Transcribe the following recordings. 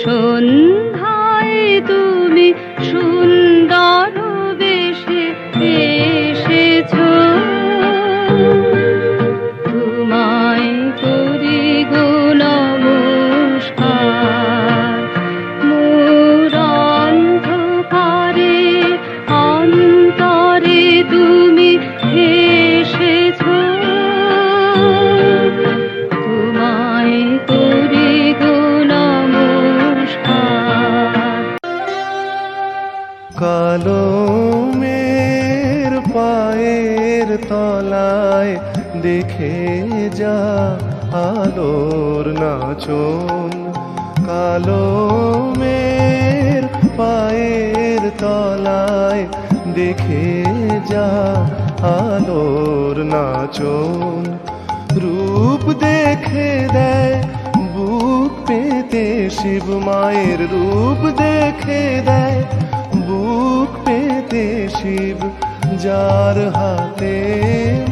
সন্ধ্যায় তুমি সুন্দর বেশে এসেছ, তোমায় করি গো নমস্কার। মোর অন্ধকারে অন্তরে তুমি এসেছ, তোমায় করি গো নমস্কার। কালো মের পায়ের তলায় দেখে যা আলোর নাচন, কালো মের পায়ের তলায় দেখে যা আলোর নাচন। রূপ দেখে দেয় বুক পেতে শিব মায়ের, রূপ দেখে দেয় বুক পেতে শিব, যার হাতে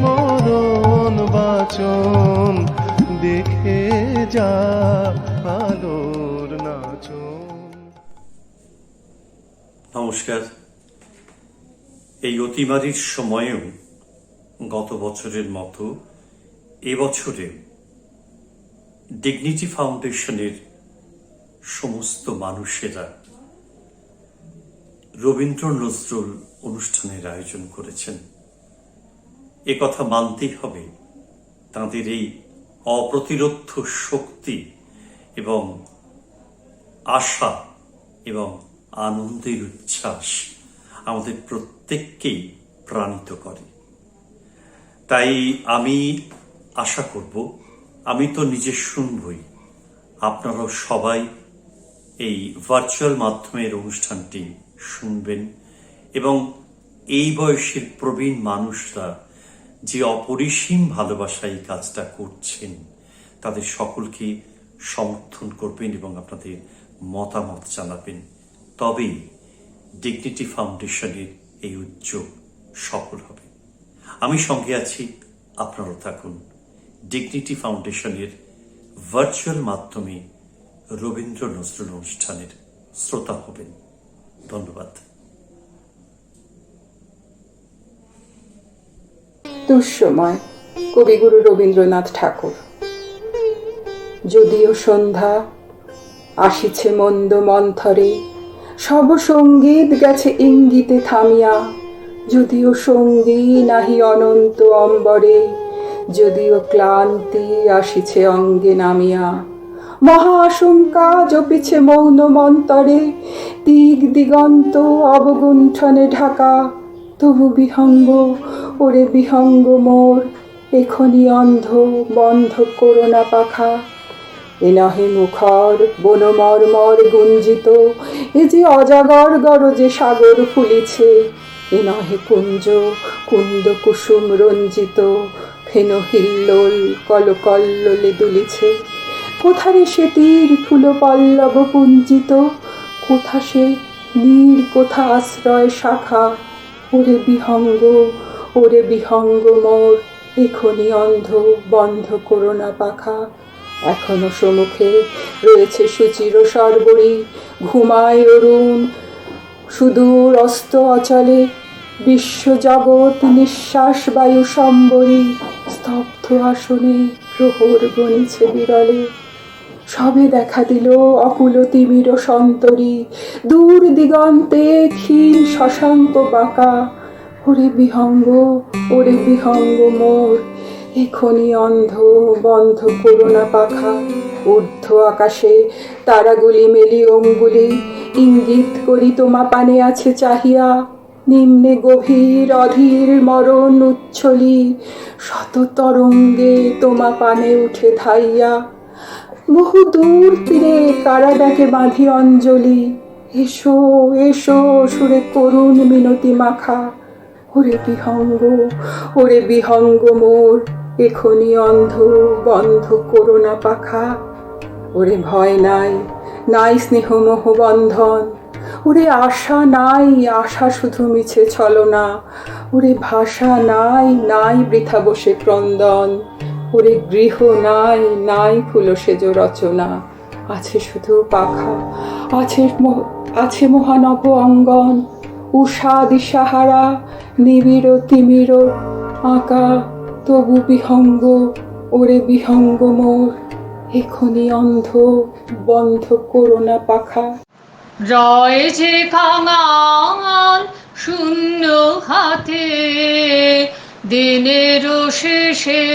মরণ বাচন দেখে যা আলোর নাচন। নমস্কার। এই অতিমারির সময়েও গত বছরের মতো এবছরে ডিগনিটি ফাউন্ডেশনের সমস্ত মানুষেরা রবীন্দ্র নজরুল অনুষ্ঠানের আয়োজন করেছেন। এ কথা মানতেই হবে, তাঁদের এই অপ্রতিরোধ্য শক্তি এবং আশা এবং আনন্দের উচ্ছ্বাস আমাদের প্রত্যেককেই প্রাণিত করে। তাই আমি আশা করব, আমি তো নিজে শুনবই, আপনারাও সবাই এই ভার্চুয়াল মাধ্যমের অনুষ্ঠানটি শুনবেন এবং এই বয়সের প্রবীণ মানুষরা যে অপরিসীম ভালোবাসায় এই কাজটা করছেন তাদের সকলকে সমর্থন করবেন এবং আপনাদের মতামত জানাবেন। তবেই ডিগনিটি ফাউন্ডেশনের এই উদ্যোগ সফল হবে। আমি সঙ্গে আছি, আপনারাও থাকুন। ডিগনিটি ফাউন্ডেশনের ভার্চুয়াল মাধ্যমে রবীন্দ্র নজরুল অনুষ্ঠানের শ্রোতা হবেন। ধন্যবাদ। দুঃসময়, কবিগুরু রবীন্দ্রনাথ ঠাকুর। যদিও সন্ধ্যা আসিছে মন্দ মন্থরে, সব সঙ্গীত গেছে ইঙ্গিতে থামিয়া, যদিও সঙ্গী নাহি অনন্ত অম্বরে, যদিও ক্লান্তি আসিছে অঙ্গে নামিয়া, মহা আশঙ্কা জপিছে মৌন মন্তরে, দিগ দিগন্ত অবগুণ্ঠনে ঢাকা, তবু বিহঙ্গ ওরে বিহঙ্গ মোর, এখনি অন্ধ বন্ধ করোনা পাখা। এ নহে মুখর বনমর্মর গুঞ্জিত, এ যে অজাগর গরজে সাগর ফুলিছে, এ নহে কুঞ্জ কুন্দ কুসুম রঞ্জিত, ফেন হিল্লোল কলকল্লোলে দুলিছে। কোথারে সে তীর ফুল পল্লব পুঞ্জিত, কোথা সে নীর কোথা আশ্রয় শাখা, ওরে বিহঙ্গ মোর, এখনি অন্ধ বন্ধ করোনা পাখা। এখনো সম্মুখে রয়েছে সুচির সর্বরী, ঘুমায় অরুণ সুদূর অস্ত অচলে, বিশ্বজগৎ নিঃশ্বাস বায়ু সম্বরী, স্তব্ধ আসনে প্রহর গণিছে বিরলে। সবে দেখা দিল অকুল তিমির সন্তরী, দূর দিগন্তে ক্ষীণ শশাঙ্ক বাঁকা, ওরে বিহঙ্গ মোর, এখনি অন্ধ বন্ধ করোনা পাখা। ঊর্ধ্ব আকাশে তারাগুলি মেলি অঙ্গুলি, ইঙ্গিত করি তোমা পানে আছে চাহিয়া, নিম্নে গভীর অধীর মরণ উচ্ছলি, শত তরঙ্গে তোমা পানে উঠে ধাইয়া। বহু দূর তীরে কারা ডাকে বাঁধি অঞ্জলি, এসো এসো সুরে করুণ মিনতি মাখা। ওরে বিহঙ্গ মোর, এখনি অন্ধ বন্ধ করোনা পাখা। ওরে ভয় নাই, নাই স্নেহ মোহ বন্ধন, ওরে আশা নাই, আশা শুধু মিছে ছলনা, ওরে ভাষা নাই, নাই বৃথা বসে ক্রন্দন, ওরে গৃহ নাই, নাই ফুল সেজ রচনা। আছে শুধু পাখা, আছে মহানব অঙ্গন, উষা দিশাহারা, নিবিড় তিমির আঁকা, তবু বিহঙ্গ, ওরে বিহঙ্গ মোর, এখনি অন্ধ, বন্ধ করো না পাখা। রয় যে কাঙাল শূন্য হাতে, দিনের শেষে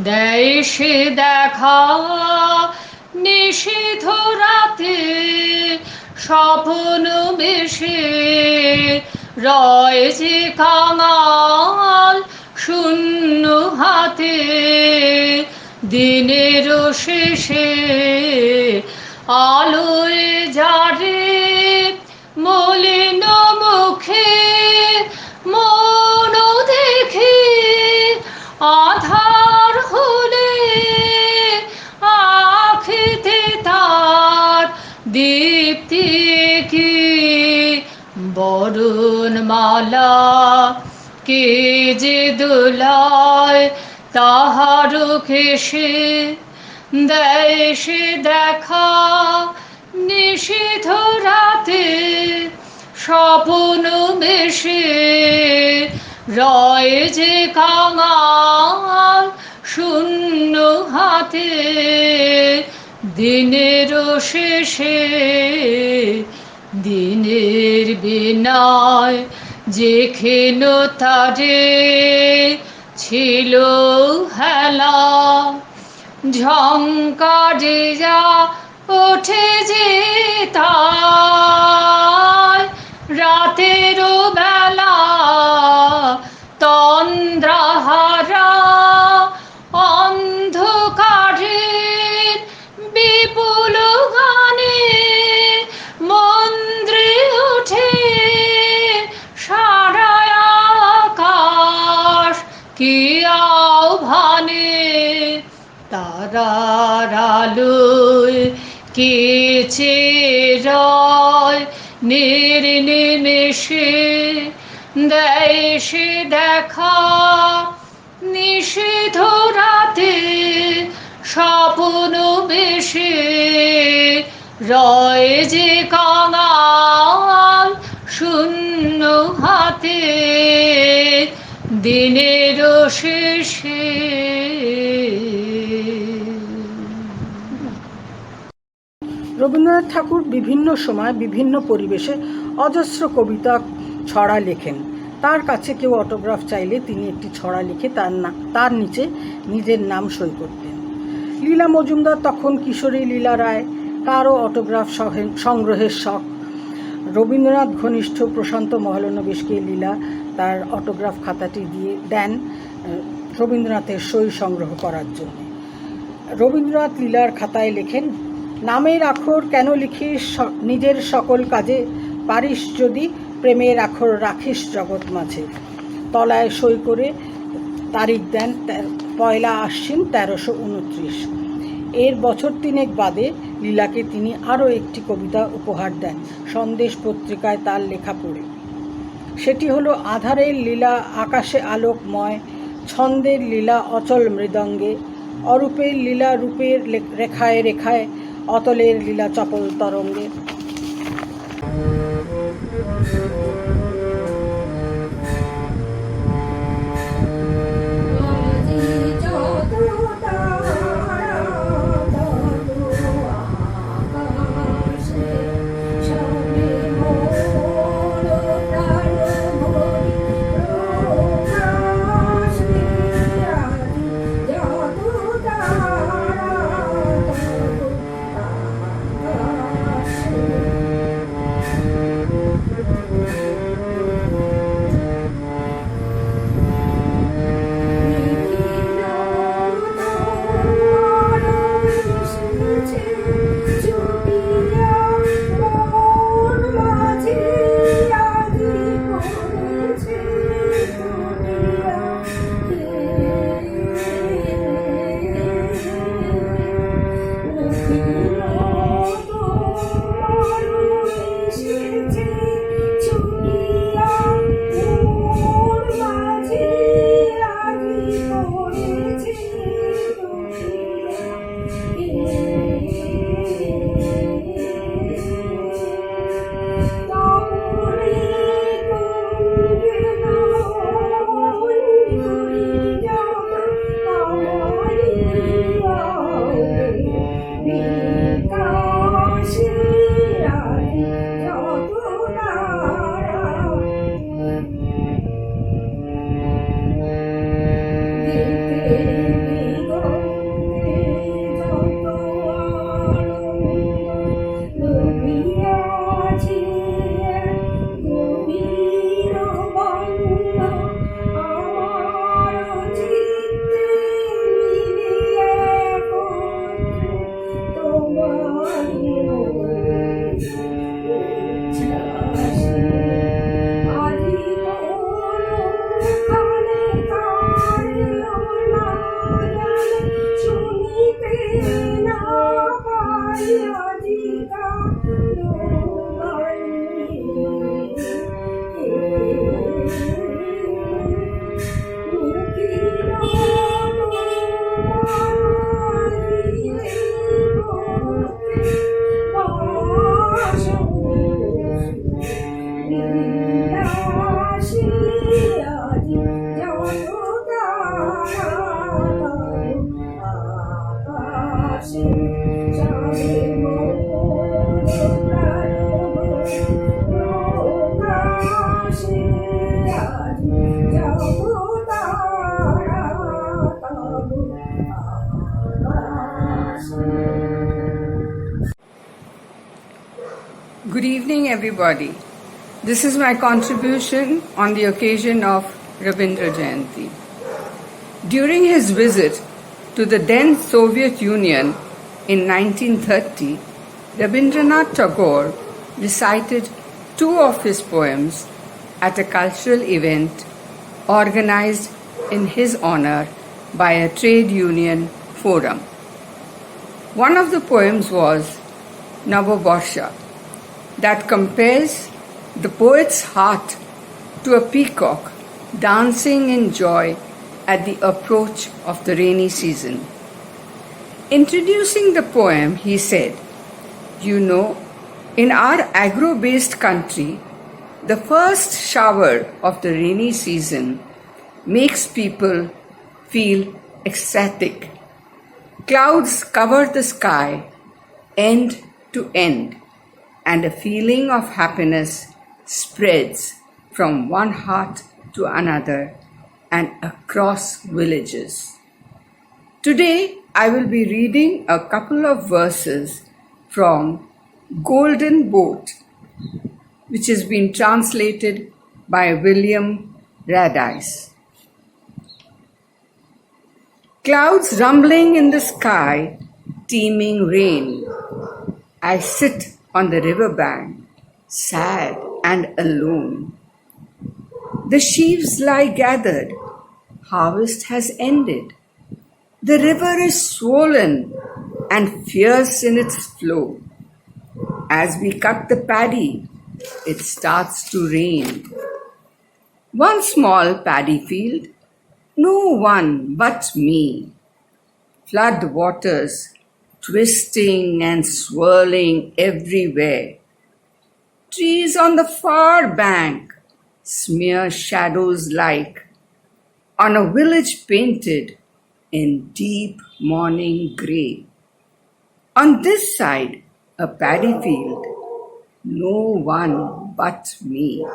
দেয় সে দেখা, নিষিদ্ধ রাতে স্বপ্ন বেশে। রয় যে কাঙাল শূন্য হাতে, দিনের শেষে আলোয় যারে মলিন মুখে মন দেখে আধার হলে আখিতে তার দীপ্তি কি বরণ মালা কে যে দোলায় তাহার কেশে দেয় সে দেখা, নিষিদ্ধ রাতে স্বপ্ন বেশে। রয় যে কাঙাল শূন্য হাতে, দিনের শেষে দিনের বিনায় যে ক্ষীণতারে ছিল হেলা, ঝঙ্কারে যা ওঠে যে তাই রাতেরও বেলা তন্দ্রাহারা, অন্ধকারের বিপুল গানে মন্দ্রে ওঠে সারা আকাশ, কি আহ্বানে তারার আলোয় কেচে রয় নির্নিমেষে দেয় সে দেখা, নিষিদ্ধ রাতে স্বপ্ন বেশে। রয় যে কাঙাল শূন্য হাতে, দিনের শেষে। রবীন্দ্রনাথ ঠাকুর বিভিন্ন সময় বিভিন্ন পরিবেশে অজস্র কবিতা ছড়া লেখেন। তার কাছে কেউ অটোগ্রাফ চাইলে তিনি একটি ছড়া লিখে তার নিচে নিজের নাম সই করতেন। লীলা মজুমদার তখন কিশোরী লীলা রায়, তারও অটোগ্রাফ সংগ্রহের শখ। রবীন্দ্রনাথ ঘনিষ্ঠ প্রশান্ত মহলানবিশকে লীলা তার অটোগ্রাফ খাতাটি দিয়ে দেন রবীন্দ্রনাথের সই সংগ্রহ করার জন্য। রবীন্দ্রনাথ লীলার খাতায় লেখেন, নামের আখর কেন লিখিস নিজের সকল কাজে, পারিস যদি প্রেমের আখর রাখিস জগৎ মাঝে। তলায় সই করে তারিখ দেন 1 আশ্বিন 1329। এর বছর তিনেক বাদে লীলাকে তিনি আরও একটি কবিতা উপহার দেন সন্দেশ পত্রিকায় তার লেখা পড়ে। সেটি হলো আধারের লীলা আকাশে আলোকময়, ছন্দের লীলা অচল মৃদঙ্গে, অরূপের লীলা রূপের রেখায় রেখায়, অতলের লীলা চপল তরঙ্গে। Good evening, everybody. This is my contribution on the occasion of Rabindra Jayanti. During his visit to the then Soviet Union in 1930, Rabindranath Tagore recited two of his poems at a cultural event organized in his honor by a trade union forum. One of the poems was Navabarsha, that compares the poet's heart to a peacock dancing in joy at the approach of the rainy season. Introducing the poem, he said, "You know, in our agro-based country, the first shower of the rainy season makes people feel ecstatic. Clouds cover the sky end to end, and a feeling of happiness spreads from one heart to another and across villages." Today, I will be reading a couple of verses from Golden Boat, which has been translated by William Radice. Clouds rumbling in the sky, teeming rain. I sit on the riverbank, sad and alone. The sheaves lie gathered, harvest has ended. The river is swollen and fierce in its flow. As we cut the paddy, it starts to rain. One small paddy field, no one but me. Flood waters twisting and swirling everywhere. Trees on the far bank smear shadows like on a village painted in deep morning grey. On this side, a paddy field, no one but me.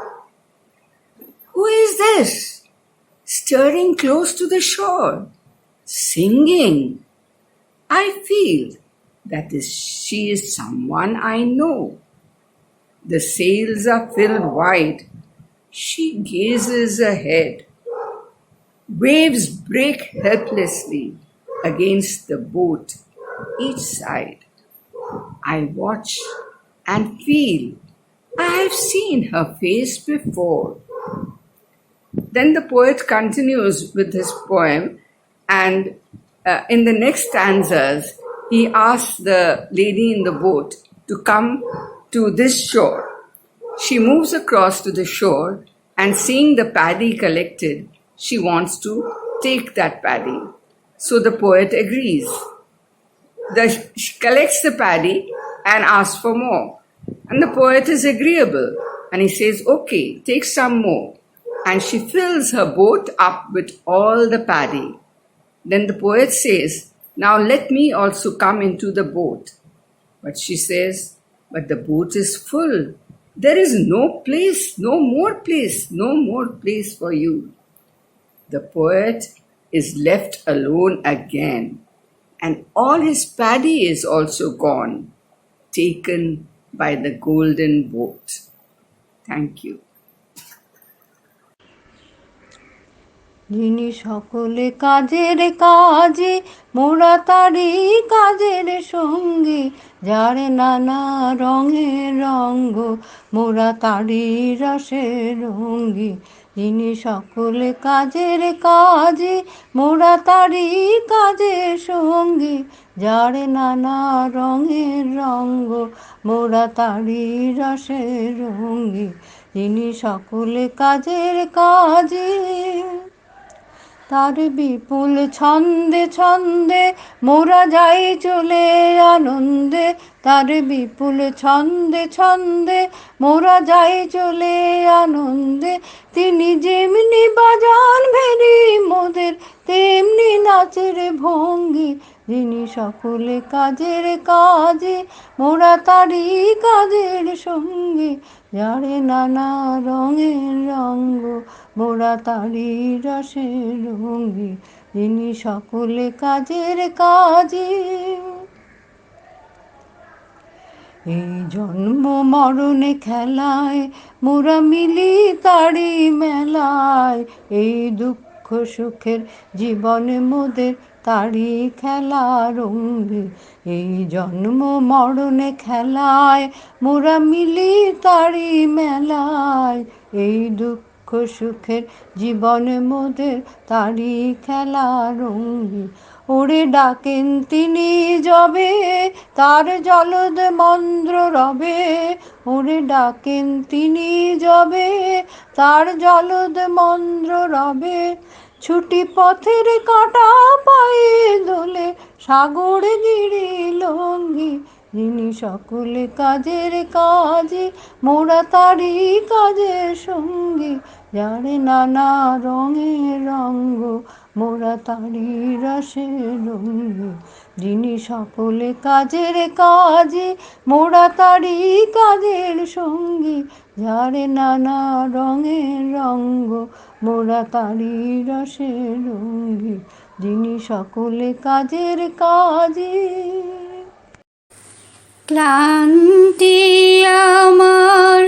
Who is this? Stirring close to the shore, singing. I feel that she is someone I know. The sails are filled wide. She gazes ahead. Waves break helplessly against the boat, each side. I watch and feel I have seen her face before. Then the poet continues with his poem, and in the next stanzas, he asks the lady in the boat to come to this shore. She moves across to the shore, and seeing the paddy collected, she wants to take that paddy. So the poet agrees. She collects the paddy and asks for more. And the poet is agreeable, and he says, "Okay, take some more." And she fills her boat up with all the paddy. Then the poet says, "Now let me also come into the boat." But she says, "But the boat is full. There is no place, no more place for you." The poet is left alone again, and all his paddy is also gone, taken by the golden boat. Thank you. যিনি সকলে কাজের কাজে মোরা তারি কাজের সঙ্গী, যার নানা রঙের রঙ্গ মোরা তারি রসের রঙ্গী। যিনি সকলে কাজের কাজে মোরা তারি কাজের সঙ্গী, যার নানা রঙের রঙ্গ মোরা তারি রসের রঙ্গী। যিনি সকলে কাজের কাজে, তার বিপুল ছন্দে ছন্দে মোরা যাই চলে আনন্দে, তার বিপুল ছন্দে ছন্দে মোরা যাই চলে আনন্দে। তিনি যেমনি বাজান ভেরি মোদের তেমনি নাচের ভঙ্গি। যিনি সকলে কাজের কাজে মোরা তারি কাজের সঙ্গী, যারে নানা রঙের রঙ্গ মোরা তারি রসের রঙ্গী। যিনি সকলে কাজের কাজে, এই জন্ম মরণে খেলায় মোরা মিলি তারি মেলায়। এই দুঃখ সুখের জীবনে মোদের তারি খেলা রঙ্গী। এই জন্ম মরণে খেলায় মোরা মিলি তারি মেলায়। এই দুঃখ সুখের জীবনে মোদের তারি খেলা রঙ্গী। ওরে ডাকেন তিনি যবে তার জলদ মন্দ্র রবে, ওরে ডাকেন তিনি যবে তার জলদ মন্দ্র রবে। ছুটি পথের কাটা পায়ে দোলে সাগর গিরি লঙ্গি। যিনি সকলে কাজের কাজে মোরা তারি কাজের সঙ্গী, যারে নানা রঙের রঙ্গ মোরা তারি রসের রঙ্গী। যিনি সকলে কাজের কাজে মোরা তারি কাজের সঙ্গী, যারে নানা রঙের রঙ্গ মোরা তারি রসের রঙ্গী। যিনি সকলে কাজের কাজে। ক্লান্তি আমার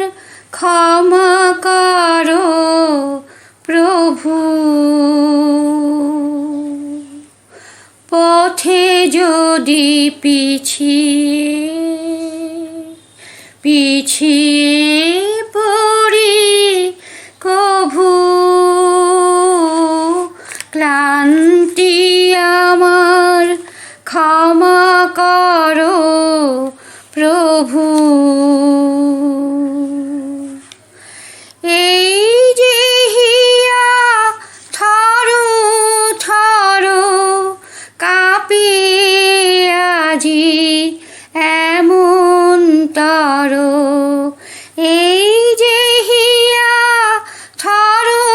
ক্ষমা করো প্রভু, পথে যদি পিছিয়ে পড়ি কভু। ক্লান্তি আমার ক্ষমা করো প্রভু, এই যে হিয়া থরো থরো কাঁপে আজি এমন তরো। এই যে হিয়া থরো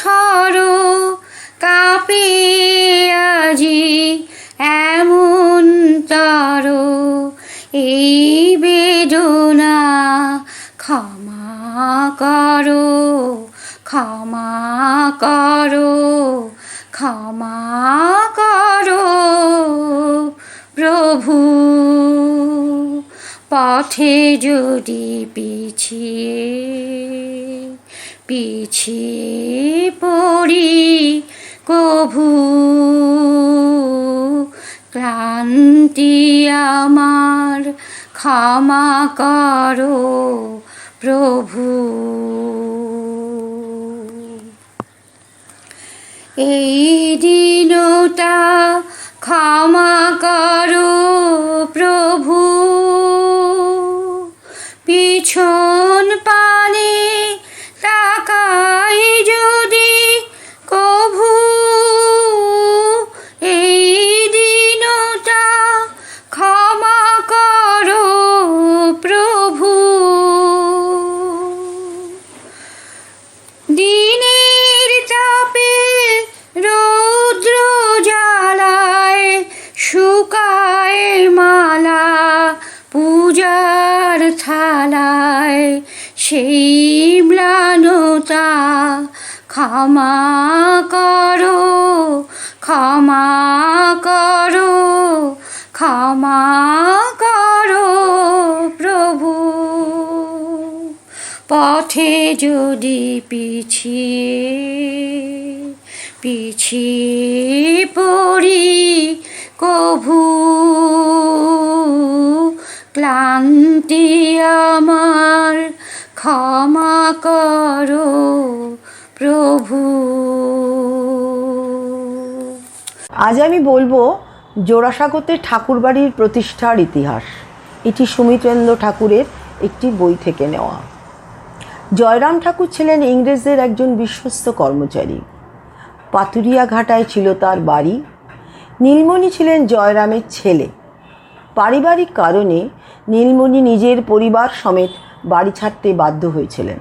থরো কাঁপে আজি এমন তরো। এই বেদনা ক্ষমা করো, ক্ষমা করো, ক্ষমা করো প্রভু। পথে যদি পিছিয়ে পড়ি কভু। ক্লান্তি আমার ক্ষমা করো প্রভু। এই দিনটা ক্ষমা করো প্রভু, পিছন পানে তাকাই যদি কভু। এই দিনটা ক্ষমা করো প্রভু। দিনের চাপে রৌদ্র জ্বালায় শুকায় মালা পূজার থালায়। সেই ম্লানতা ক্ষমা করো, ক্ষমা করো, ক্ষমা করো প্রভু। পথে যদি পিছিয়ে পড়ি কভু, ক্লান্তি আমার ক্ষমা করো প্রভু। আজ আমি বলবো জোড়াসাঁকোতে ঠাকুরবাড়ির প্রতিষ্ঠার ইতিহাস। এটি সুমিত্রেন্দ্র ঠাকুরের একটি বই থেকে নেওয়া। জয়রাম ঠাকুর ছিলেন ইংরেজদের একজন বিশ্বস্ত কর্মচারী। পাতুরিয়া ঘাটায় ছিল তার বাড়ি। নীলমণি ছিলেন জয়রামের ছেলে। পারিবারিক কারণে নীলমণি নিজের পরিবার সমেত বাড়ি ছাড়তে বাধ্য হয়েছিলেন।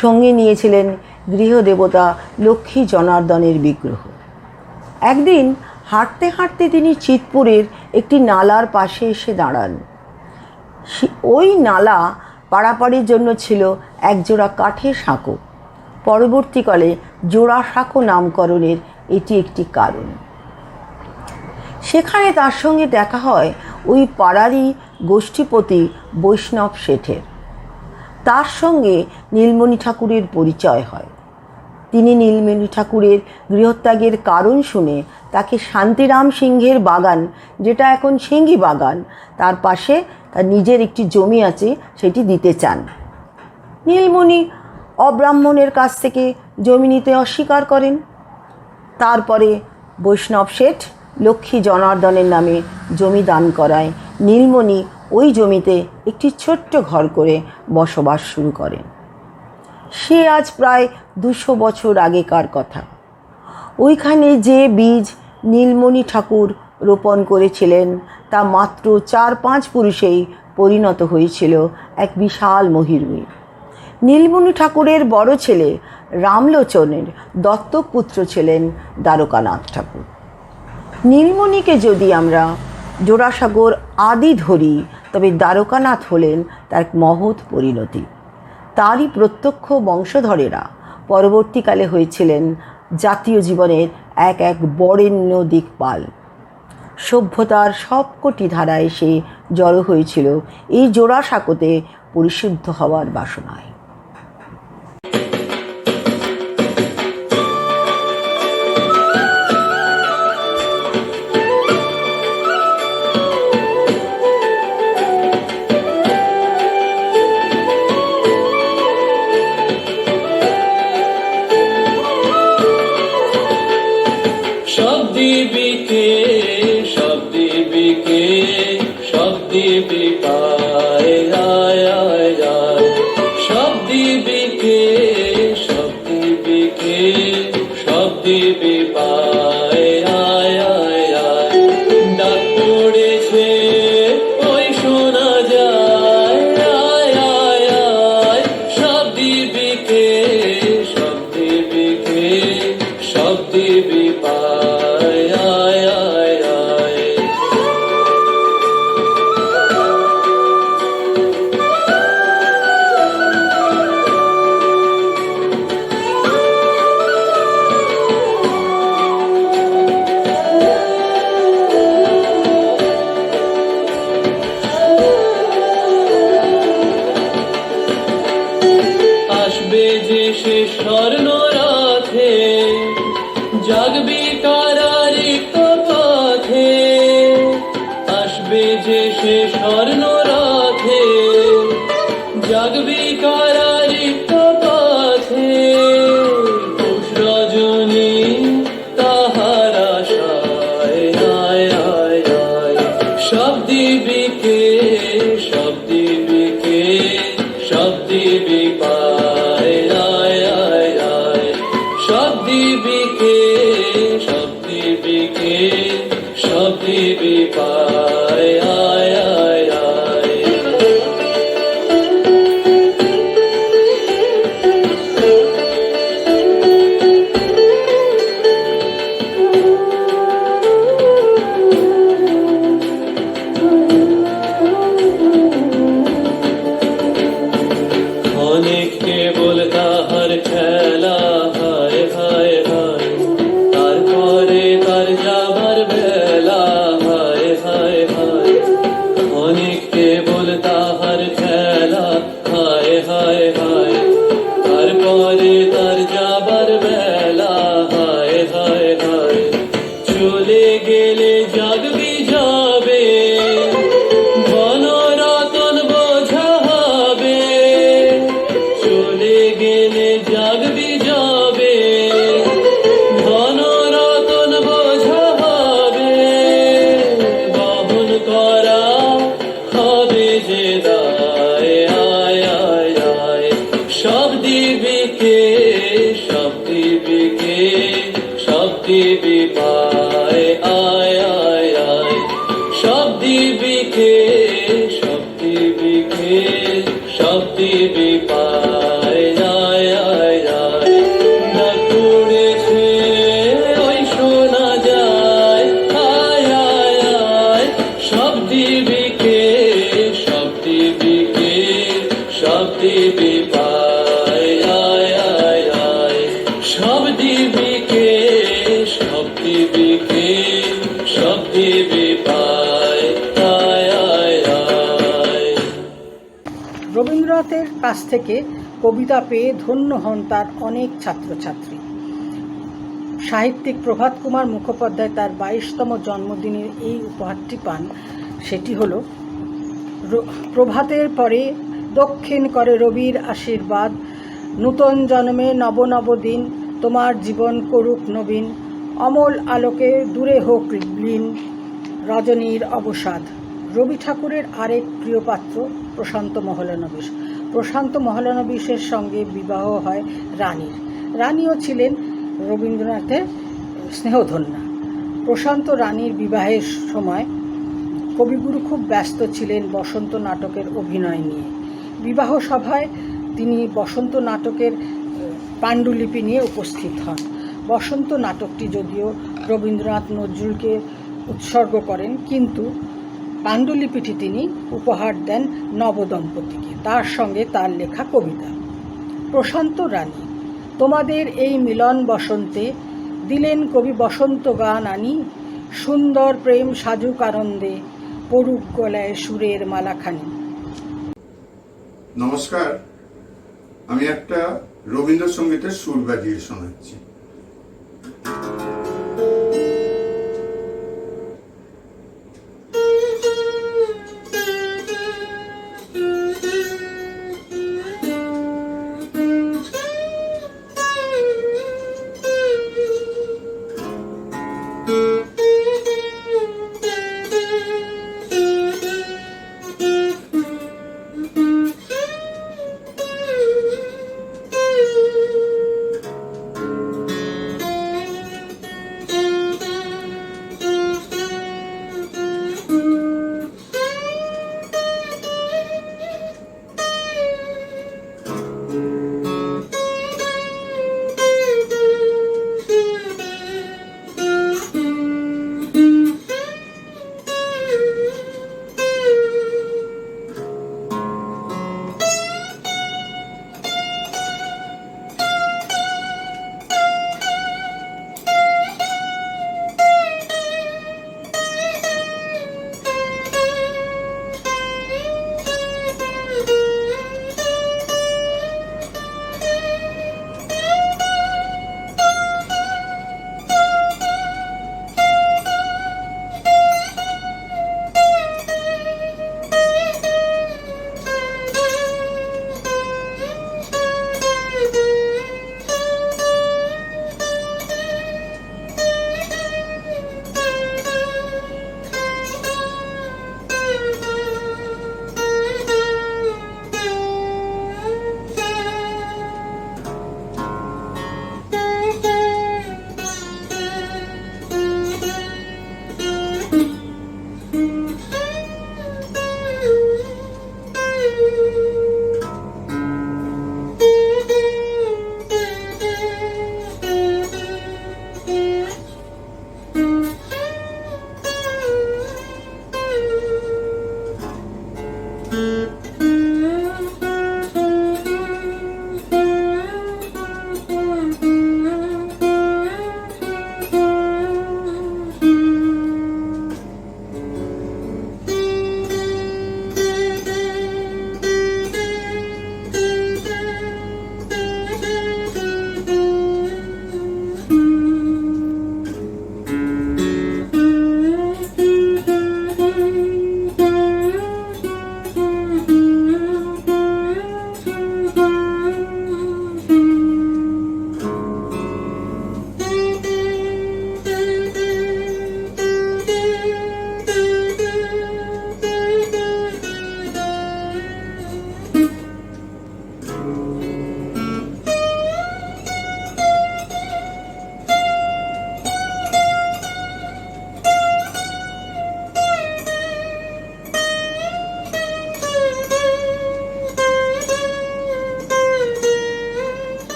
সঙ্গে নিয়েছিলেন গৃহদেবতা লক্ষ্মী জনার্দনের বিগ্রহ। একদিন হাঁটতে হাঁটতে তিনি চিতপুরের একটি নালার পাশে এসে দাঁড়ান। ওই নালা পারাপারের জন্য ছিল একজোড়া কাঠের সাঁকো। পরবর্তীকালে জোড়া সাঁকো নামকরণের এটি একটি কারণ। সেখানে তার সঙ্গে দেখা হয় ওই পাড়ারই গোষ্ঠীপতি বৈষ্ণব শেঠের। তার সঙ্গে নীলমণি ঠাকুরের পরিচয় হয়। তিনি নীলমণি ঠাকুরের গৃহত্যাগের কারণ শুনে তাকে শান্তিরাম সিংহের বাগান, যেটা এখন সিঙ্গি বাগান, তার পাশে তার নিজের একটি জমি আছে, সেটি দিতে চান। নীলমণি অব্রাহ্মণের কাছ থেকে জমি নিতে অস্বীকার করেন। তারপরে বৈষ্ণব শেঠ লক্ষ্মী জনার্দনের নামে জমি দান করায় নীলমণি ওই জমিতে একটি ছোট্ট ঘর করে বসবাস শুরু করেন। সে আজ প্রায় 200 বছর আগেকার কথা। ওইখানে যে বীজ নীলমণি ঠাকুর রোপণ করেছিলেন তা মাত্র 4-5 পুরুষেই পরিণত হয়েছিল এক বিশাল মহিরুহে। নীলমণি ঠাকুরের বড় ছেলে রামলোচনের দত্তক পুত্র ছিলেন দ্বারকানাথ ঠাকুর। নীলমণিকে যদি আমরা জোড়াসাঁকোর আদি ধরি, তবে দ্বারকানাথ হলেন তার এক মহৎ পরিণতি। তারই প্রত্যক্ষ বংশধরেরা পরবর্তীকালে হয়েছিলেন জাতীয় জীবনের এক এক বরেণ্য দিকপাল। সভ্যতার সবকটি ধারা এসে জড়ো হয়েছিল এই জোড়াসাঁকোতে পরিশুদ্ধ হওয়ার বাসনায়। যে দায় আয় আয় আয় সব দিবি কে সব দিবি কে সব দিবি পায় আয় আয় আয় সব দিবি কে সব দিবি কে সব দিবি পায় আয় আয় আয় না পড়েছে ওই শোনা যায় আয় আয় আয় সব দিবি কে সব দিবি কে সব দিবি পায় আয় আয় আয় সব দিবি কে সব দিবি কে সব দিবি পায় আয় আয় আয়। রবীন্দ্রনাথের কাছ থেকে কবিতা পেয়ে ধন্য হন তার অনেক ছাত্রছাত্রী। সাহিত্যিক প্রভাত কুমার মুখোপাধ্যায় তার 22তম জন্মদিনের এই উপহারটি পান। সেটি হলো প্রভাতের পরে দক্ষিণ করে রবির আশীর্বাদ, নূতন জন্মে নব নব দিন, তোমার জীবন করুক নবীন, অমল আলোকে দূরে হোক লীন, রজনীর অবসাদ। রবি ঠাকুরের আরেক প্রিয় পাত্র প্রশান্ত মহলানবিশ। প্রশান্ত মহলানবিশের সঙ্গে বিবাহ হয় রানীর। রানীও ছিলেন রবীন্দ্রনাথের স্নেহধন্যা। প্রশান্ত রানীর বিবাহের সময় কবিগুরু খুব ব্যস্ত ছিলেন বসন্ত নাটকের অভিনয় নিয়ে। বিবাহ সভায় তিনি বসন্ত নাটকের পাণ্ডুলিপি নিয়ে উপস্থিত হন। বসন্ত নাটকটি যদিও রবীন্দ্রনাথ নজরুলকে উৎসর্গ করেন, কিন্তু পাণ্ডুলিপিটি তিনি উপহার দেন নবদম্পতিকে, তার সঙ্গে তার লেখা কবিতা। প্রশান্ত রানী, তোমাদের এই মিলন বসন্তে দিলেন কবি বসন্ত গান আনি, সুন্দর প্রেম সাজুক আনন্দে পড়ুক গলায় সুরের মালাখানি। নমস্কার, আমি একটা রবীন্দ্রসঙ্গীতের সুর বাজিয়ে শোনাচ্ছি।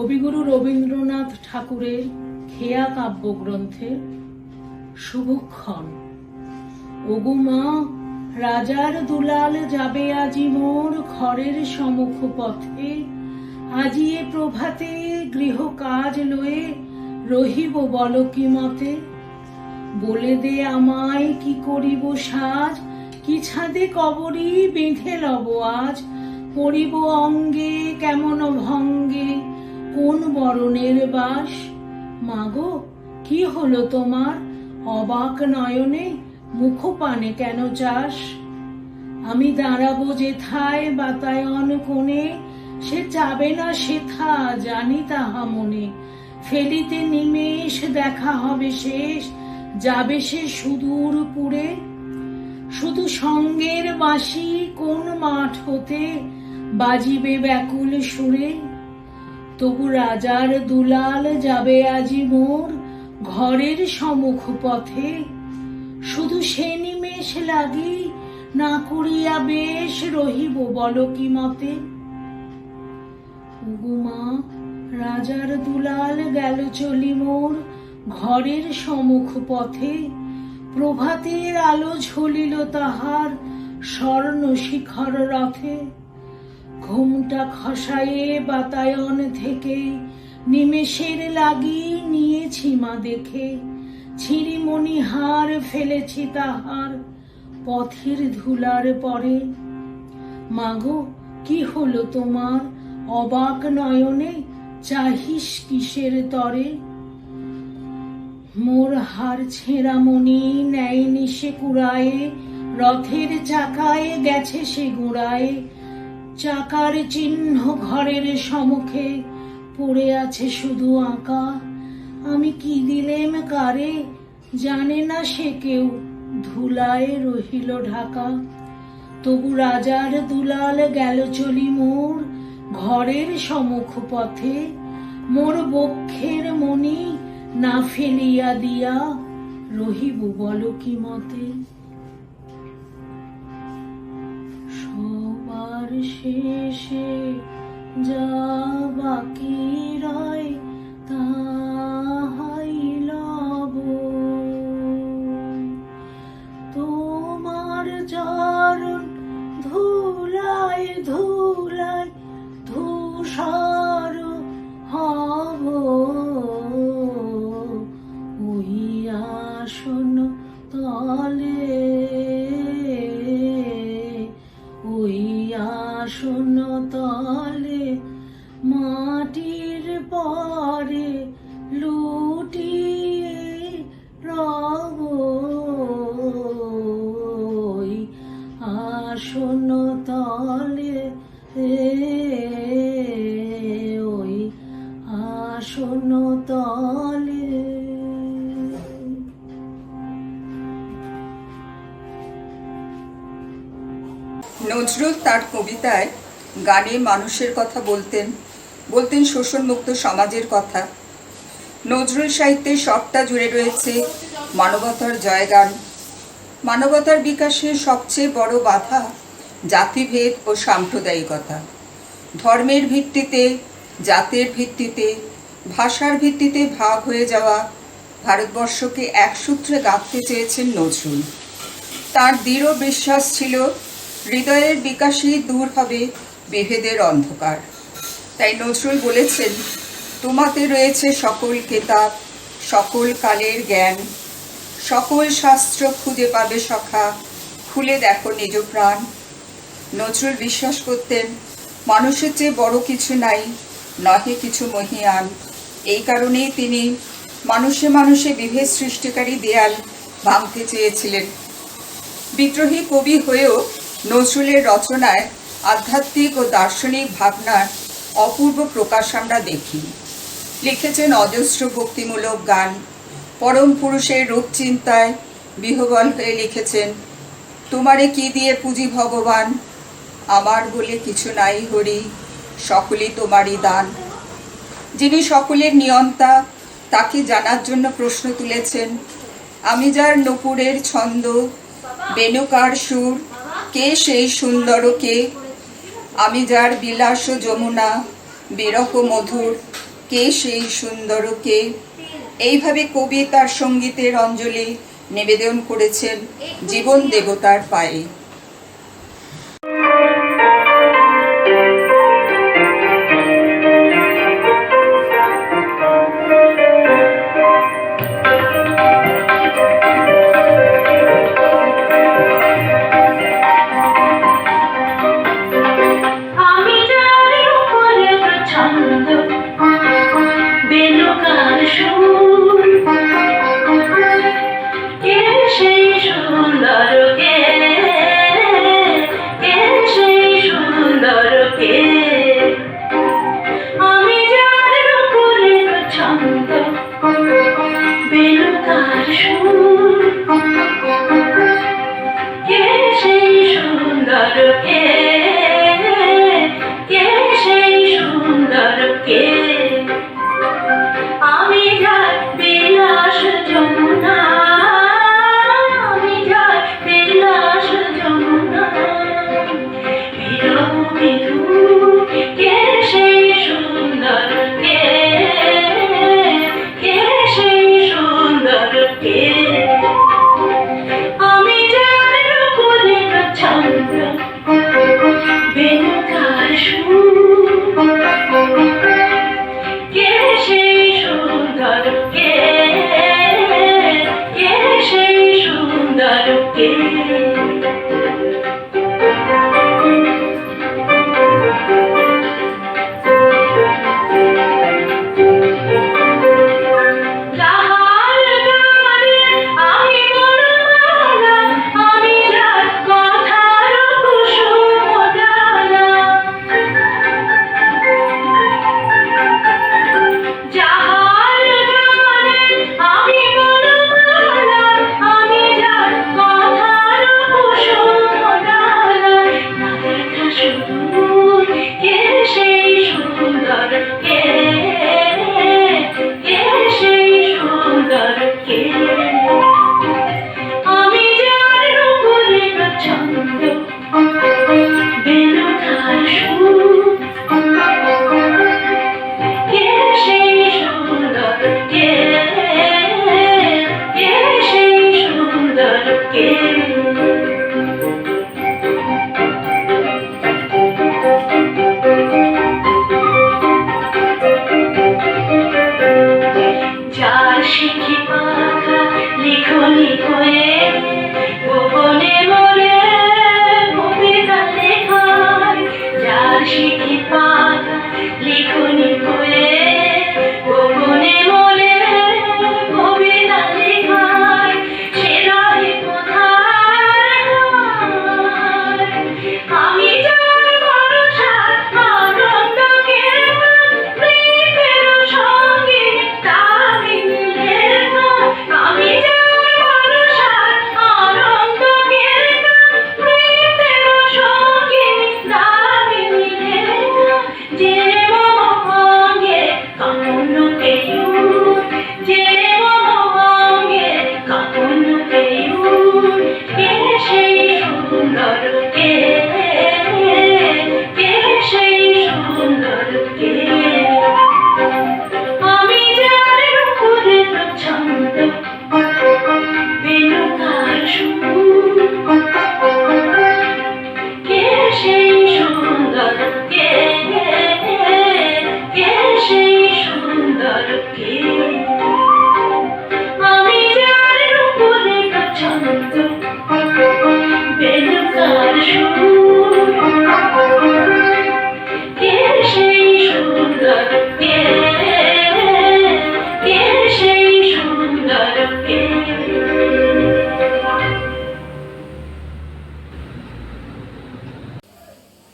কবিগুরু রবীন্দ্রনাথ ঠাকুরের খেয়া কাব্যগ্রন্থের শুভক্ষণ। ওগো মা, রাজার দুলাল যাবে আজি মোর ঘরের সম্মুখ পথে, আজিয়ে প্রভাতে গৃহ কাজ লয়ে রহিব বল কি মতে। বলে দে আমায় কি করিব সাজ, কি ছাদে কবরী বেঁধে লব আজ। পড়িব অঙ্গে কেমন ভঙ্গে, কোন বরণের বাস। মাগো কি হলো তোমার, অবাক নয়নে মুখপানে কেন চাস। আমি দাঁড়াবো যেথায় বাতায়ন কোণে, সে যাবে না সেথা জানি তাহা মনে। ফেলিতে নিমেষ দেখা হবে শেষ, যাবে সে সুদূর পুরে। শুধু সঙ্গের বাঁশি কোন মাঠ হতে বাজিবে ব্যাকুল সুরে। তবু রাজার দুলাল যাবে আজি মোর ঘরের সম্মুখ পথে, শুধু সে নিমেষ লাগি না করিয়া বেশ রহিব বল কি মতে। ওগো মা, রাজার দুলাল গেল চলি মোর ঘরের সম্মুখ পথে, প্রভাতের আলো ঝলিল তাহার স্বর্ণ শিখর রথে। ঘুমটা খসায়ে বাতায়ন থেকে নিমেষের লাগি নিয়েছি মা দেখে। ছিঁড়ি মণিহার ফেলেছি তাহার পথের ধুলার পরে। মাগো কি হলো তোমার, অবাক নয়নে চাহিস কিসের তরে। মোর হার ছেঁড়া মণি নেয়নি সে কুড়ায়ে, রথের চাকায় গেছে সে গুড়ায়ে। চাকার চিহ্ন ঘরের সম্মুখে পড়ে আছে শুধু আঁকা। আমি কি দিলেম কারে জানে না সে কেউ, ধুলায় রহিল ঢাকা। তবু রাজার দুলাল গেল চলি মোর ঘরের সম্মুখ পথে, মোর বক্ষের মণি না ফেলিয়া দিয়া রহিব বল কি মতে। সবার শেষে যা বাকি রয় তাহাই লব, তোমার চরণ ধুলায় ধুলায় ধূসর হব। ওই আসন তলে, ওই আসন তলে মাটির পরে লুটিয়ে রব। ওই আসন তলে, ওই আসন তলে। নজরুল তার কবিতায় গানে মানুষের কথা বলতেন, বলতেন শোষণমুক্ত সমাজের কথা। নজরুল সাহিত্যে সবটা জুড়ে রয়েছে মানবতার জয়গান। মানবতার বিকাশে সবচেয়ে বড় বাধা জাতিভেদ ও সাম্প্রদায়িকতা। ধর্মের ভিত্তিতে, জাতের ভিত্তিতে, ভাষার ভিত্তিতে ভাগ হয়ে যাওয়া ভারতবর্ষকে এক সূত্রে গাঁথতে চেয়েছেন নজরুল। তার দৃঢ় বিশ্বাস ছিল হৃদয়ের বিকাশেই দূর হবে বিভেদের অন্ধকার। তাই নজরুল বলেছেন, তোমাতে রয়েছে সকল কেতাব, সকল কালের জ্ঞান, সকল শাস্ত্র খুঁজে পাবে সখা, খুলে দেখো নিজ প্রাণ। নজরুল বিশ্বাস করতেন মানুষের চেয়ে বড় কিছু নাই, নহে কিছু মহিয়ান। এই কারণেই তিনি মানুষে মানুষে বিভেদ সৃষ্টিকারী দেয়াল ভাঙতে চেয়েছিলেন। বিদ্রোহী কবি হয়েও নজরুলের রচনায় আধ্যাত্মিক ও দার্শনিক ভাবনার অপূর্ব প্রকাশ আমরা দেখি। লিখেছেন অজস্র ভক্তিমূলক গান, পরম পুরুষের রূপ চিন্তায় বিহ্বল হয়ে লিখেছেন, তোমারে কি দিয়ে পুঁজি ভগবান, আমার বলে কিছু নাই হরি, সকলই তোমারই দান। যিনি সকলের নিয়ন্তা তাকে জানার জন্য প্রশ্ন তুলেছেন, আমি যার নূপুরের ছন্দ, বেণুকার সুর, কে সেই সুন্দর কে? আমি যার বিলাস যমুনা, বিরহ মধুর, কে সেই সুন্দর কে। এইভাবে কবি তার সঙ্গীতের অঞ্জলি নিবেদন করেছেন জীবন দেবতার পায়ে।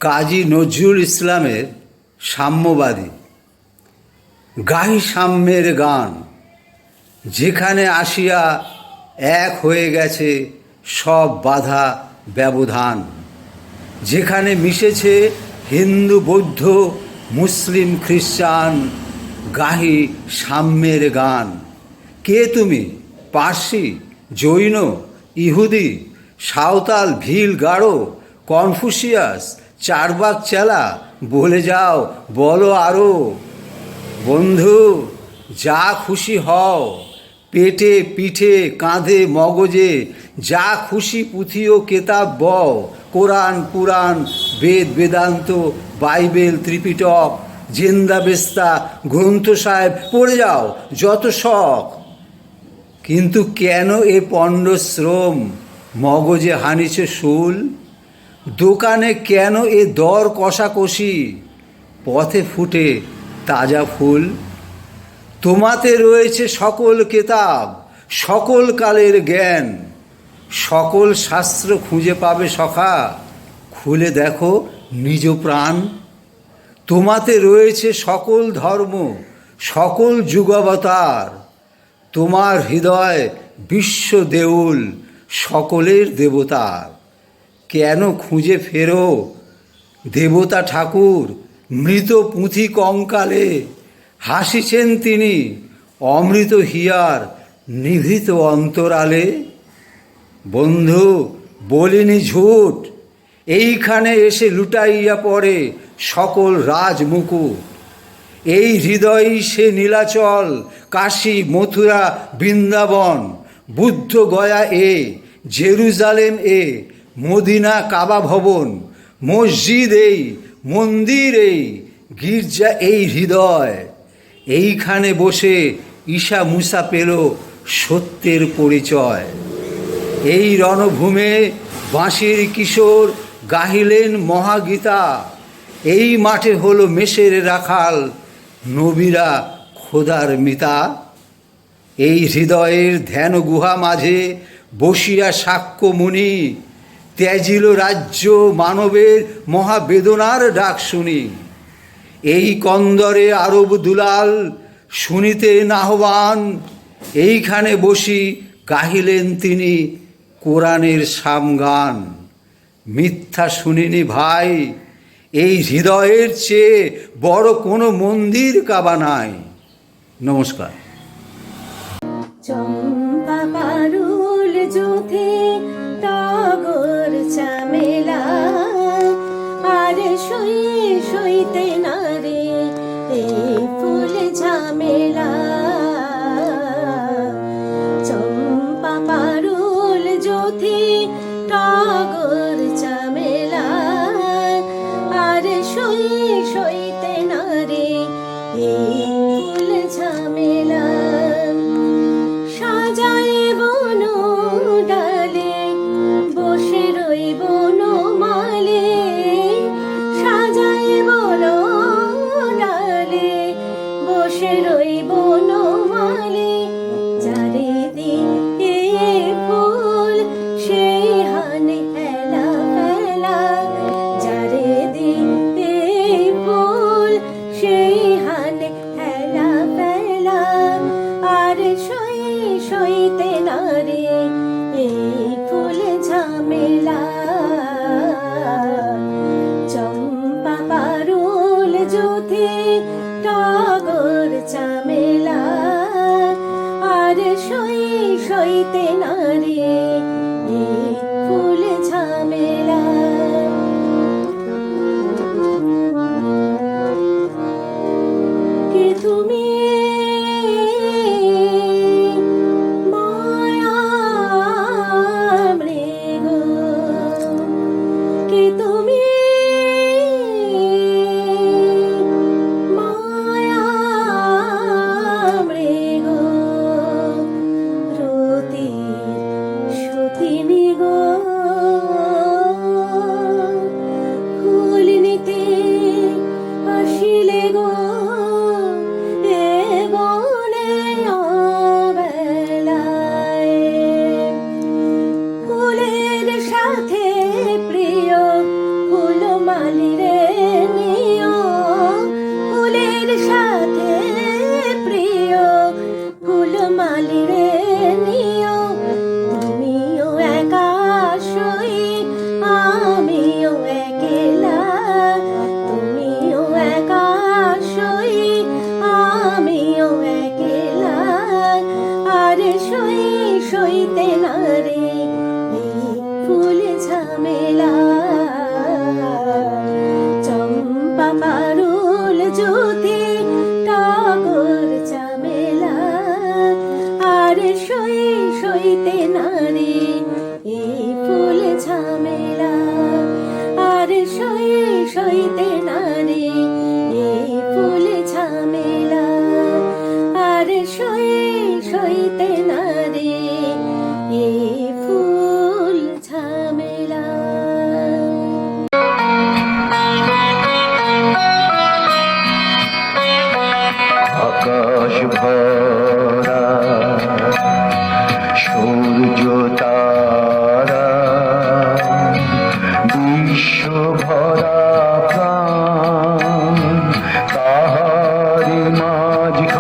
কাজী নজরুল ইসলামের সাম্যবাদী। গাহি সাম্যের গান, যেখানে আসিয়া এক হয়ে গেছে সব বাধা ব্যবধান, যেখানে মিশেছে হিন্দু বৌদ্ধ মুসলিম খ্রিস্টান, গাহি সাম্যের গান। কে তুমি? পার্সি, জৈন, ইহুদি, সাঁওতাল, ভিল, গারো, কনফুসিয়াস, চারবাক চেলা, বলে যাও, বলো আরও। বন্ধু, যা খুশি হও, পেটে পিঠে কাঁধে মগজে যা খুশি পুঁথি ও কেতাব বও, কোরআন পুরাণ বেদ বেদান্ত বাইবেল ত্রিপিটক জেন্দা বেস্তা গ্রন্থ সাহেব পড়ে যাও যত শখ। কিন্তু কেন এ পণ্ডশ্রম, মগজে হানিছ শুল? দোকানে কেন এ দর কষাকষি, পথে ফুটে তাজা ফুল? তোমাতে রয়েছে সকল কেতাব, সকল কালের জ্ঞান, সকল শাস্ত্র খুঁজে পাবে সখা, খুলে দেখো নিজ প্রাণ। তোমাতে রয়েছে সকল ধর্ম, সকল যুগাবতার, তোমার হৃদয় বিশ্ব দেউল, সকলের দেবতার। কেন খুঁজে ফেরো দেবতা ঠাকুর, মৃত পুঁথি কঙ্কালে হাসিছেন তিনি, অমৃত হিয়ার নিভৃত অন্তরালে। বন্ধু, বলিনি ঝুট, এইখানে এসে লুটাইয়া পড়ে সকল রাজমুকুট। এই হৃদয়ই সে নীলাচল, কাশী মথুরা বৃন্দাবন, বুদ্ধ গয়া এ, জেরুজালেম এ, মদিনা কাবা ভবন, মসজিদ এই, মন্দির এই, গির্জা এই হৃদয়। এইখানে বসে ঈশা মুসা পেল সত্যের পরিচয়। এই রণভূমে বাঁশির কিশোর গাহিলেন মহাগীতা, এই মাঠে হলো মেষের রাখাল, নবীরা খোদার মিতা। এই হৃদয়ের ধ্যান গুহা মাঝে বসিয়া সাক্ষ্য মুনি, ত্যাজিল রাজ্য মানবের মহাবেদনার ডাক শুনি। এই কন্দরে আরব দুলাল শুনিতেন আহ্বান, এইখানে বসি গাহিলেন তিনি কোরআনের সামগান। মিথ্যা শুনিনি ভাই, এই হৃদয়ের চেয়ে বড় কোনো মন্দির কাবা নাই। নমস্কার। চম্পা পারুল যুথে টগর চামেলা, আর সইতে না রে এই ফুল ঝামেলা। চম্পা পারুল যুথে টগর চামেলা, আর সইতে না রে এই ফুল ঝামেলা। সাজায় বন ডালে বসে রই বন মালে, সাজায় বন ডালে বসে রই বন মালে। চারিদিকে ফুল সেই হানে এলা ফেলা, চারিদিকে ফুল সেই হানে এলা ফেলা। আর সইতে না রে এই ফুল ঝামেলা। চম্পা পারুল যুথে টগর চামেলা, আর সইতে না রে এই ফুল ঝামেলা। কে তুমি মায়া মৃগ, কে তুমি মায়া মৃগ, রতির সতিনী গো। ফুল নিতে আসিলে গো এ বনে অবেলায়। ফুলের সাথে প্রিয় ফুল মালিরে নিও, ফুলের সাথে প্রিয় ফুল মালিরে নিও। তুমিও একা সই আমিও একলা, তুমিও একা সই আমিও একলা। আর সইতে না রে এই ফুল ঝামেলা। বিশ্বভরা প্রাণ তাহারি মাঝখানে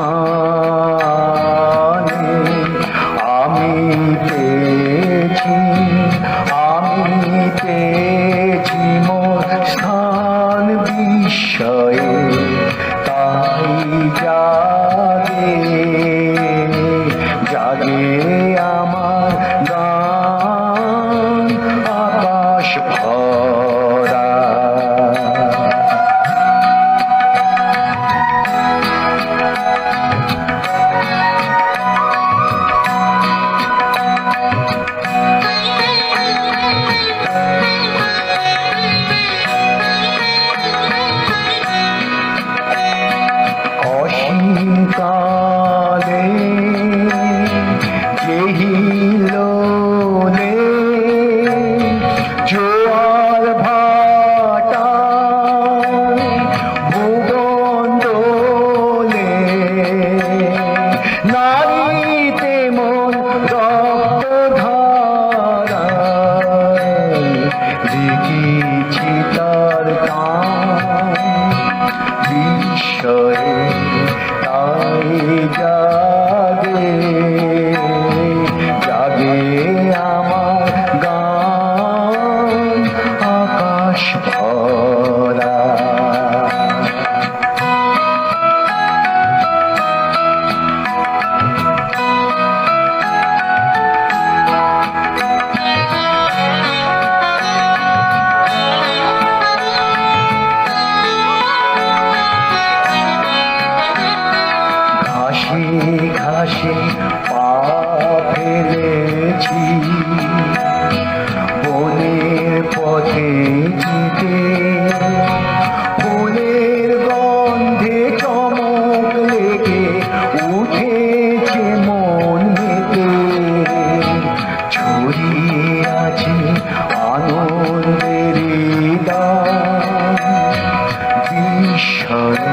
আমি পেয়েছি মোর স্থান বিস্ময়ে তাই জাগে জাগে আমার গান আকাশ ভরা। অসীমকালে যেহিলোলে জোয়ার ভাটায় ভুবন দোলে নারীতে মন রক্তধারায় দেখিছি তার গান বিস্ময়ে তাই জাগে জাগে আমার গান আকাশ ভরা। ঘাসে ঘাসে পা ফেলেছি বনের পথে যেতে ফুলের গন্ধে চমক লেগে উঠেছে মন মেতে ছড়িয়ে আছে আনন্দের গান বিস্ময়ে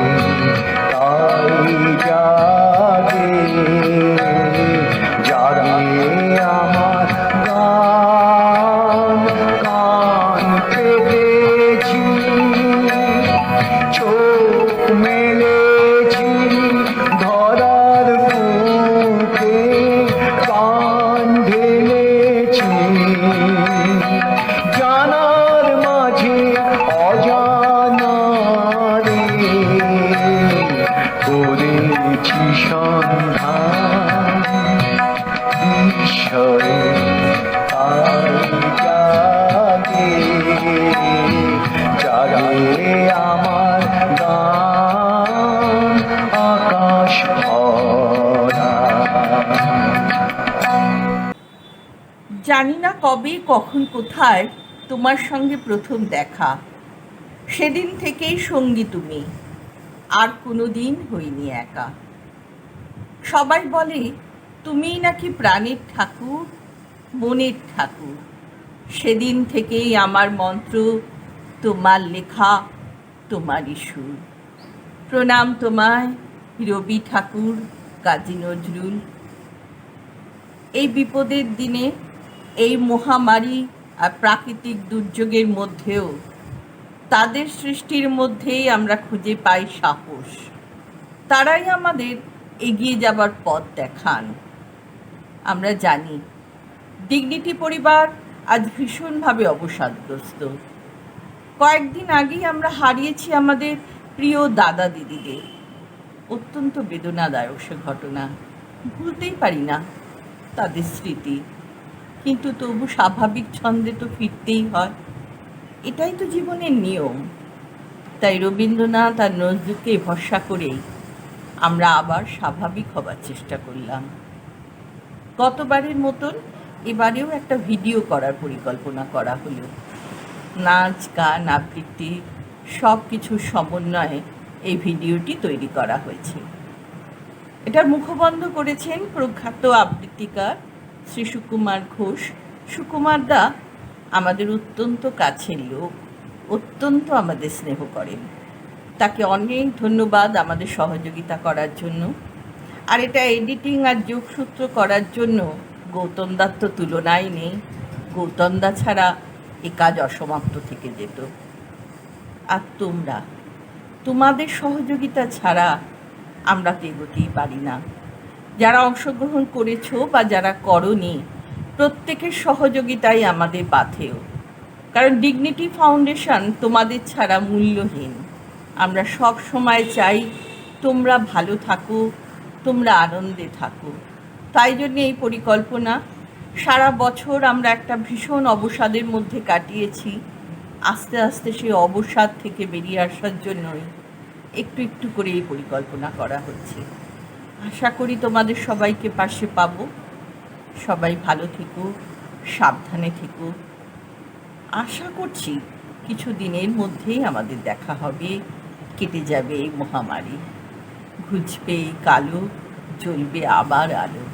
তাই জাগে জাগে আমার গান কান পেতেছি চোখ মেলেছি ধরার বুকে কান ঢেলেছি জানার মাঝে অজানারে করেছি সন্ধান বিস্ময়ে তাই জাগে জাগে আমার গান আকাশ ভরা। জানি না কবে কখন কোথায় তোমার সঙ্গে প্রথম দেখা, সেদিন থেকেই সঙ্গী তুমি, আর কোনো দিন হইনি একা। সবাই বলে তুমিই নাকি প্রাণের ঠাকুর, মনের ঠাকুর। সেদিন থেকেই আমার মন্ত্র তোমার লেখা, তোমারই সুর। প্রণাম তোমায় রবি ঠাকুর, কাজী নজরুল। এই বিপদের দিনে, এই মহামারী আর প্রাকৃতিক দুর্যোগের মধ্যেও তাদের সৃষ্টির মধ্যেই আমরা খুঁজে পাই সাহস। তারাই আমাদের এগিয়ে যাবার পথ দেখান। আমরা জানি ডিগনিটি পরিবার আজ ভীষণভাবে অবসাদগ্রস্ত। কয়েকদিন আগেই আমরা হারিয়েছি আমাদের প্রিয় দাদা দিদিদের। অত্যন্ত বেদনাদায়ক সে ঘটনা, ভুলতেই পারি না তাদের স্মৃতি। কিন্তু তবু স্বাভাবিক ছন্দে তো ফিরতেই হয়, এটাই তো জীবনের নিয়ম। তাই রবীন্দ্রনাথ আর নজরুলকে ভরসা করেই আমরা আবার স্বাভাবিক হবার চেষ্টা করলাম। গতবারের মতন এবারেও একটা ভিডিও করার পরিকল্পনা করা হলো। নাচ, গান, আবৃত্তি সব কিছুর সমন্বয়ে এই ভিডিওটি তৈরি করা হয়েছে। এটার মুখবন্ধ করেছেন প্রখ্যাত আবৃত্তিকার শ্রী সুকুমার ঘোষ। সুকুমার দা আমাদের অত্যন্ত কাছের লোক, অত্যন্ত আমাদের স্নেহ করেন। তাকে অনেক ধন্যবাদ আমাদের সহযোগিতা করার জন্য। আর এটা এডিটিং আর যোগসূত্র করার জন্য গৌতম দার তো তুলনাই নেই। গৌতম দা ছাড়া এ কাজ অসমাপ্ত থেকে যেত। আর তোমাদের সহযোগিতা ছাড়া আমরা তো এগোতেই পারি না। যারা অংশগ্রহণ করেছো বা যারা করনি, প্রত্যেকের সহযোগিতাই আমাদের পাথেয়। কারণ ডিগনিটি ফাউন্ডেশন তোমাদের ছাড়া মূল্যহীন। আমরা সব সময় চাই তোমরা ভালো থাকো, তোমরা আনন্দে থাকো। তাই জন্য এই পরিকল্পনা। সারা বছর আমরা একটা ভীষণ অবসাদের মধ্যে কাটিয়েছি। আস্তে আস্তে সেই অবসাদ থেকে বেরিয়ে আসার জন্যই একটু একটু করে এই পরিকল্পনা করা হচ্ছে। আশা করি তোমাদের সবাইকে পাশে পাবো। সবাই ভালো থেকো, সাবধানে থেকো। আশা করছি কিছু দিনের মধ্যেই আমাদের দেখা হবে, কেটে যাবে এই মহামারী, ঘুচবে এই কালো, জ্বলবে আবার আলো।